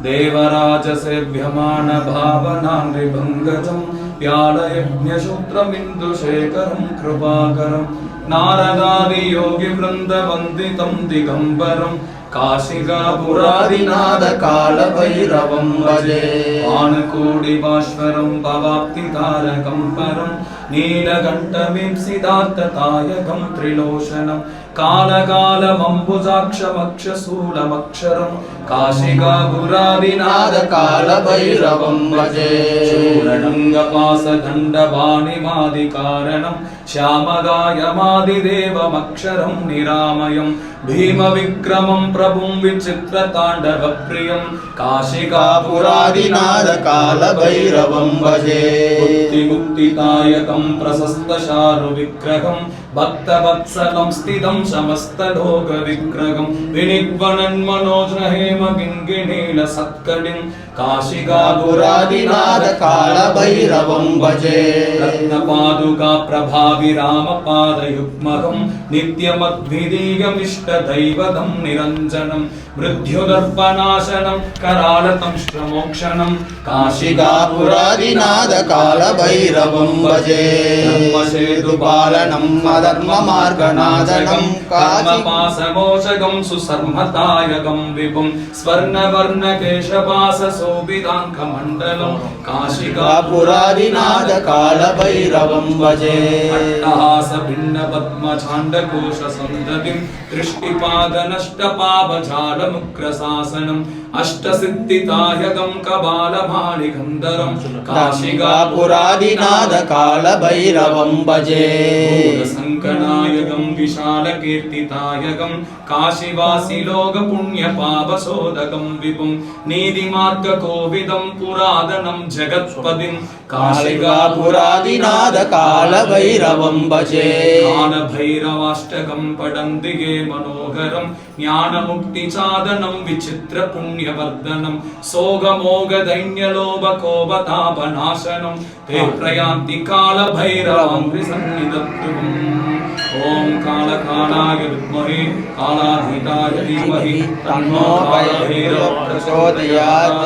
देवराजसेव्यमान भावनानृभङ्गजं व्यालयज्ञशूत्रमिन्दुशेखरं कृपाकरं नारदादियोगिवृन्दवन्दितं दिगम्बरं काशिकापुरादिनाथकालभैरवं भजे पाणकोटिभास्वरं भवाप्तितारकं परं नीलकण्ठमीप्सितार्थतायकं त्रिलोचनं कालकालमम्बुजाक्षमक्षशूलमक्षरं काशिकापुरादिनाथकालभैरवं भजे चूरणङ्गपासदण्डपाणिमादिकारणं श्यामगायमादिदेवमक्षरं निरामयं भीमविक्रमं प्रभुं विचित्रताण्डवप्रियं काशिकापुरादिनाथकालभैरवं भजे मुक्तिमुक्तिदायकं प्रशस्तशारुविग्रहं भक्तवत्सलं स्थितं समस्तलोकविग्रहं विनिग्वनन्मनोजहेमगिङ्गिणीलसत्कटिं काशिकापुरादिनाथकालभैरवं भजे रत्नपादुका प्रभाविरामपादयुग्मकं नित्यमद्विदीयमिष्टदैवतं निरञ्जनं मृत्युदर्पनाशनं करालतंष्ट्रमोक्षणं काशिकापुरादिनाथकालभैरवं भजे धर्मसेतुपालनं अधर्ममार्गनाशनं कर्मपाशमोचकं सुसर्मतायकं विपुं स्वर्णवर्णकेशवासशोभिताङ्कमण्डलं काशिकापुरादिनाथकालभैरवं भजे अट्टहासभिन्नपद्मचाण्डकोशसन्दतिं दृष्टिपादनष्टपावजालमुग्रशासनम् अष्टसिद्धिदायकं कपालमालिकन्धरं काशिकापुरादिनाथकालभैरवं भजे भूतसङ्कनायकं विशालकीर्तिदायकं काशीवासिलोकपुण्यपापशोधकं विपुं नीतिमार्गकोविदं पुरातनं जगत्पतिं काशिकापुरादिनाथकालभैरवं भजे कालभैरवाष्टकं पठन्ति ये मनोहरं ज्ञानमुक्तिसाधनं विचित्रपुण्यवर्धनं सोगमोगदैन्यलोभकोपतापनाशनं ते प्रयान्ति कालभैरवं विसन्निधत्तुम् ॐ कालकालाय विद्महे कालातीताय धीमहि तन्नो कालभैरवः प्रचोदयात्।